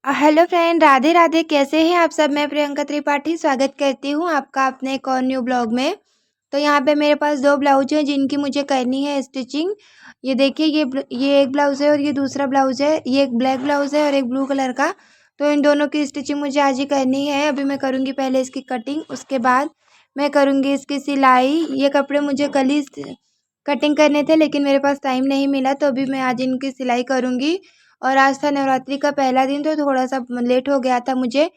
Hello friend, Radhe Radhe. कैसे हैं आप सब? मैं प्रियंका त्रिपाठी स्वागत करती हूँ आपका अपने एक और न्यू ब्लॉग में। तो यहाँ पे मेरे पास 2 ब्लाउज हैं जिनकी मुझे करनी है स्टिचिंग। ये देखिए, ये एक ब्लाउज़ है और ये दूसरा ब्लाउज़ है। ये एक ब्लैक ब्लाउज़ है और एक ब्लू कलर का। तो इन दोनों की स्टिचिंग मुझे आज ही करनी है। अभी मैं करूँगी पहले इसकी कटिंग, उसके बाद मैं करूँगी इसकी सिलाई। ये कपड़े मुझे कल ही कटिंग करने थे लेकिन मेरे पास टाइम नहीं मिला, तो अभी मैं आज इनकी सिलाई करूँगी। और आज था नवरात्रि का पहला दिन, तो थोड़ा-सा लेट हो गया था मुझे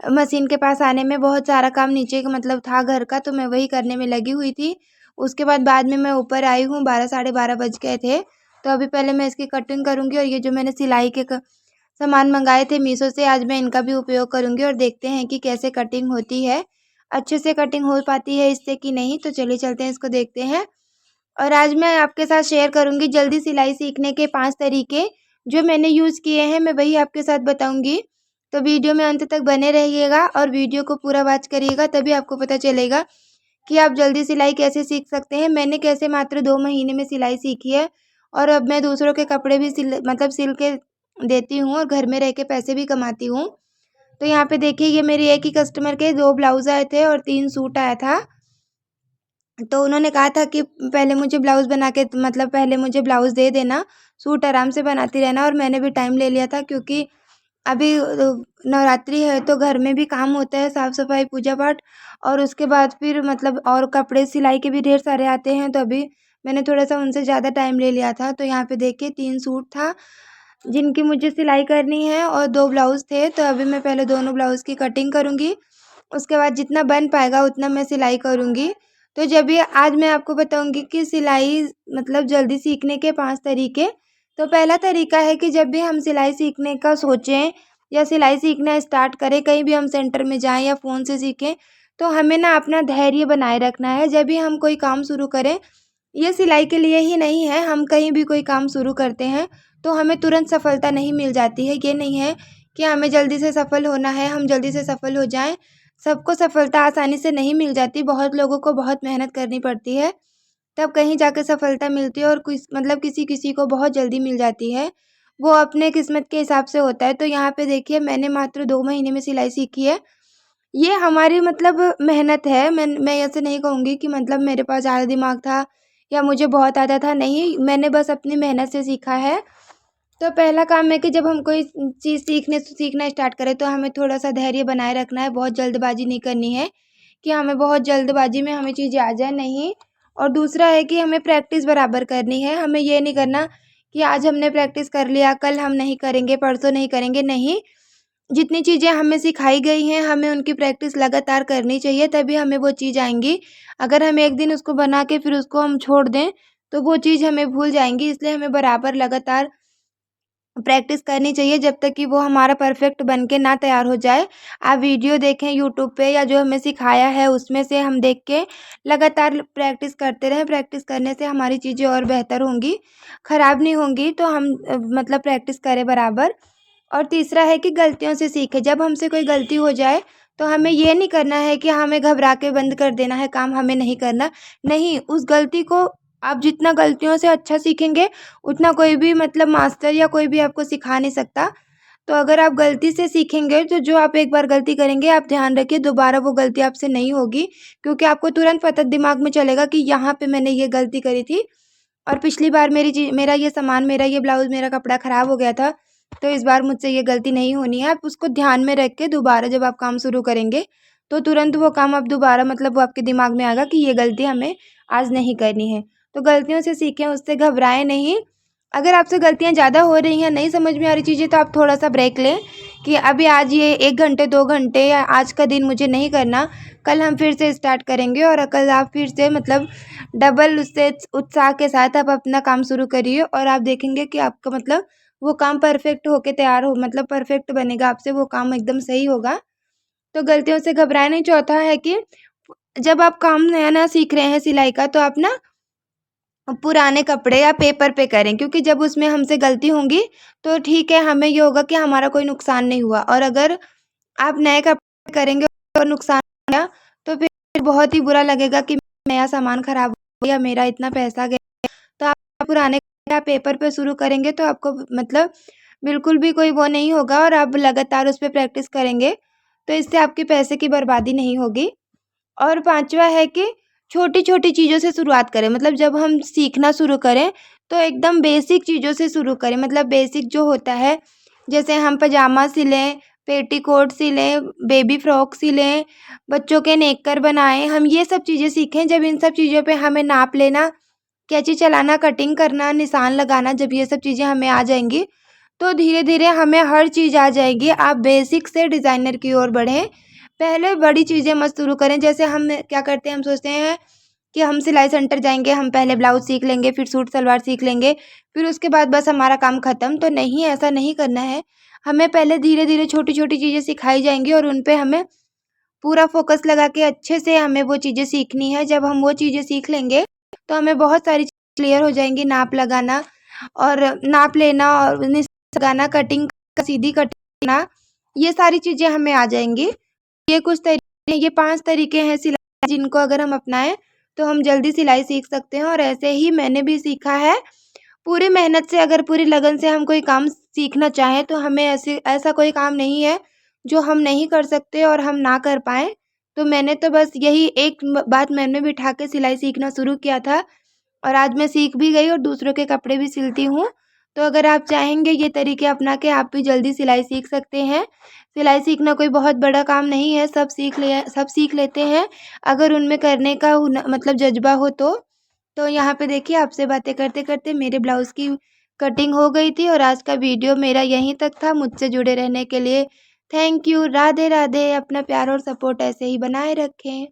मशीन के पास आने में। बहुत सारा काम नीचे का मतलब था घर का, तो मैं वही करने में लगी हुई थी। उसके बाद में मैं ऊपर आई हूँ, 12 साढ़े 12 बज गए थे। तो अभी पहले मैं इसकी कटिंग करूँगी और ये जो मैंने सिलाई के सामान मंगाए थे मीशो से, आज मैं इनका भी उपयोग करूँगी और देखते हैं कि कैसे कटिंग होती है। अच्छे से कटिंग हो पाती है इससे कि नहीं, तो चलिए चलते हैं, इसको देखते हैं। और आज मैं आपके साथ शेयर करूँगी जल्दी सिलाई सीखने के 5 तरीके, जो मैंने यूज़ किए हैं, मैं वही आपके साथ बताऊँगी। तो वीडियो में अंत तक बने रहिएगा और वीडियो को पूरा वॉच करिएगा, तभी आपको पता चलेगा कि आप जल्दी सिलाई कैसे सीख सकते हैं। मैंने कैसे मात्र 2 महीने में सिलाई सीखी है और अब मैं दूसरों के कपड़े भी सिल के देती हूँ और घर में रह के पैसे भी कमाती हूँ। तो यहाँ पे देखिए, ये मेरी एक ही कस्टमर के 2 ब्लाउज़ आए थे और 3 सूट आया था। तो उन्होंने कहा था कि पहले मुझे ब्लाउज़ बना के मतलब पहले मुझे ब्लाउज़ दे देना, सूट आराम से बनाती रहना। और मैंने भी टाइम ले लिया था क्योंकि अभी नवरात्रि है तो घर में भी काम होता है, साफ़-सफ़ाई, पूजा-पाठ। और उसके बाद फिर मतलब और कपड़े सिलाई के भी ढेर सारे आते हैं, तो अभी मैंने थोड़ा-सा उनसे ज़्यादा टाइम ले लिया था। तो यहाँ पे देखिए 3 सूट था जिनकी मुझे सिलाई करनी है और 2 ब्लाउज़ थे। तो अभी मैं पहले दोनों ब्लाउज़ की कटिंग करूँगी, उसके बाद जितना बन पाएगा उतना मैं सिलाई करूँगी। तो जब ये आज मैं आपको बताऊँगी कि सिलाई मतलब जल्दी सीखने के 5 तरीके। तो पहला तरीका है कि जब भी हम सिलाई सीखने का सोचें या सिलाई सीखना स्टार्ट करें, कहीं भी हम सेंटर में जाएँ या फ़ोन से सीखें, तो हमें ना अपना धैर्य बनाए रखना है। जब भी हम कोई काम शुरू करें, ये सिलाई के लिए ही नहीं है, हम कहीं भी कोई काम शुरू करते हैं, तो हमें तुरंत सफलता नहीं मिल जाती है। ये नहीं है कि हमें जल्दी से सफल होना है, हम जल्दी से सफल हो जाएँ। सबको सफलता आसानी से नहीं मिल जाती, बहुत लोगों को बहुत मेहनत करनी पड़ती है, तब कहीं जाके सफलता मिलती है। और कुछ मतलब किसी-किसी को बहुत जल्दी मिल जाती है, वो अपने किस्मत के हिसाब से होता है। तो यहाँ पे देखिए, मैंने मात्र 2 महीने में सिलाई सीखी है। ये हमारी मतलब मेहनत है। मैं ऐसे नहीं कहूँगी कि मतलब मेरे पास ज़्यादा दिमाग था या मुझे बहुत आता था, नहीं, मैंने बस अपनी मेहनत से सीखा है। तो पहला काम है कि जब हम कोई चीज़ सीखना स्टार्ट करें, तो हमें थोड़ा-सा धैर्य बनाए रखना है, बहुत जल्दबाज़ी नहीं करनी है कि हमें बहुत जल्दबाज़ी में हमें चीज़ें आ जाए, नहीं। और दूसरा है कि हमें प्रैक्टिस बराबर करनी है, हमें ये नहीं करना कि आज हमने प्रैक्टिस कर लिया, कल हम नहीं करेंगे, परसों नहीं करेंगे, नहीं। जितनी चीज़ें हमें सिखाई गई हैं, हमें उनकी प्रैक्टिस लगातार करनी चाहिए, तभी हमें वो चीज़ आएँगी। अगर हम एक दिन उसको बना के फिर उसको हम छोड़ दें, तो वो चीज़ हमें भूल जाएँगी। इसलिए हमें बराबर लगातार प्रैक्टिस करनी चाहिए जब तक कि वो हमारा परफेक्ट बन के ना तैयार हो जाए। आप वीडियो देखें यूट्यूब पे या जो हमें सिखाया है उसमें से हम देख के लगातार प्रैक्टिस करते रहें। प्रैक्टिस करने से हमारी चीज़ें और बेहतर होंगी, ख़राब नहीं होंगी। तो हम मतलब प्रैक्टिस करें बराबर। और तीसरा है कि गलतियों से सीखें। जब हमसे कोई गलती हो जाए, तो हमें ये नहीं करना है कि हमें घबरा के बंद कर देना है काम, हमें नहीं करना। नहीं, उस गलती को आप जितना गलतियों से अच्छा सीखेंगे, उतना कोई भी मतलब मास्टर या कोई भी आपको सिखा नहीं सकता। तो अगर आप गलती से सीखेंगे, तो जो आप एक बार गलती करेंगे, आप ध्यान रखिए दोबारा वो गलती आपसे नहीं होगी, क्योंकि आपको तुरंत पता दिमाग में चलेगा कि यहाँ पे मैंने ये गलती करी थी और पिछली बार मेरा ये सामान, मेरा ये ब्लाउज़, मेरा कपड़ा ख़राब हो गया था, तो इस बार मुझसे ये गलती नहीं होनी है। आप उसको ध्यान में रख के दोबारा जब आप काम शुरू करेंगे, तो तुरंत वो काम आप दोबारा मतलब वो आपके दिमाग में आएगा कि ये गलती हमें आज नहीं करनी है। तो गलतियों से सीखें, उससे घबराएँ नहीं। अगर आपसे गलतियाँ ज़्यादा हो रही हैं, नहीं समझ में आ रही चीज़ें, तो आप थोड़ा-सा ब्रेक लें कि अभी आज ये 1 घंटे, 2 घंटे या आज का दिन मुझे नहीं करना, कल हम फिर से स्टार्ट करेंगे। और कल आप फिर से मतलब डबल उससे उत्साह के साथ आप अपना काम शुरू करिए और आप देखेंगे कि आपका मतलब वो काम परफेक्ट होके तैयार हो मतलब परफेक्ट बनेगा आपसे, वो काम एकदम सही होगा। तो गलतियों से घबराएँ नहीं। चौथा है कि जब आप काम नया-नया सीख रहे हैं सिलाई का, तो आप ना पुराने कपड़े या पेपर पे करें, क्योंकि जब उसमें हमसे गलती होंगी, तो ठीक है, हमें ये होगा कि हमारा कोई नुकसान नहीं हुआ। और अगर आप नए कपड़े करेंगे और नुकसान हो गया, तो फिर बहुत ही बुरा लगेगा कि नया सामान खराब हो गया, मेरा इतना पैसा गया। तो आप पुराने या पेपर पे शुरू करेंगे, तो आपको मतलब बिल्कुल भी कोई वो नहीं होगा और आप लगातार उस पे प्रैक्टिस करेंगे, तो इससे आपके पैसे की बर्बादी नहीं होगी। और पाँचवा है कि छोटी-छोटी चीज़ों से शुरुआत करें, मतलब जब हम सीखना शुरू करें, तो एकदम बेसिक चीज़ों से शुरू करें। मतलब बेसिक जो होता है, जैसे हम पजामा सिलें, पेटीकोट सिलें, बेबी फ्रॉक सिलें, बच्चों के नेकर बनाएँ, हम ये सब चीज़ें सीखें। जब इन सब चीज़ों पे हमें नाप लेना, कैंची चलाना, कटिंग करना, निशान लगाना, जब ये सब चीज़ें हमें आ जाएँगी, तो धीरे-धीरे हमें हर चीज़ आ जाएगी। आप बेसिक से डिज़ाइनर की ओर बढ़ें। पहले बड़ी चीज़ें मत शुरू करें। जैसे हम क्या करते हैं, हम सोचते हैं कि हम सिलाई सेंटर जाएँगे, हम पहले ब्लाउज़ सीख लेंगे, फिर सूट सलवार सीख लेंगे, फिर उसके बाद बस हमारा काम ख़त्म। तो नहीं, ऐसा नहीं करना है। हमें पहले धीरे-धीरे छोटी-छोटी चीज़ें सिखाई जाएँगी और उन पे हमें पूरा फ़ोकस लगा के अच्छे से हमें वो चीज़ें सीखनी है। जब हम वो चीज़ें सीख लेंगे, तो हमें बहुत सारी चीज़ क्लियर हो जाएँगी। नाप लगाना और नाप लेना और निशान लगाना, कटिंग सीधी कटिंग करना, ये सारी चीज़ें हमें आ जाएँगी। ये कुछ तरीके, ये 5 तरीके हैं सिलाई, जिनको अगर हम अपनाएँ, तो हम जल्दी सिलाई सीख सकते हैं और ऐसे ही मैंने भी सीखा है। पूरी मेहनत से, अगर पूरी लगन से हम कोई काम सीखना चाहें, तो हमें ऐसा कोई काम नहीं है, जो हम नहीं कर सकते और हम ना कर पाएँ। तो मैंने तो बस यही एक बात मन में बिठा के सिलाई सीखना शुरू किया था और आज मैं सीख भी गई और दूसरों के कपड़े भी सिलती हूँ। तो अगर आप चाहेंगे ये तरीके अपना के, आप भी जल्दी सिलाई सीख सकते हैं। सिलाई सीखना कोई बहुत बड़ा काम नहीं है, सब सीख लेते हैं, अगर उनमें करने का मतलब जज़्बा हो तो। तो यहाँ पे देखिए, आपसे बातें करते-करते मेरे ब्लाउज़ की कटिंग हो गई थी और आज का वीडियो मेरा यहीं तक था। मुझसे जुड़े रहने के लिए थैंक यू। राधे राधे। अपना प्यार और सपोर्ट ऐसे ही बनाए रखें।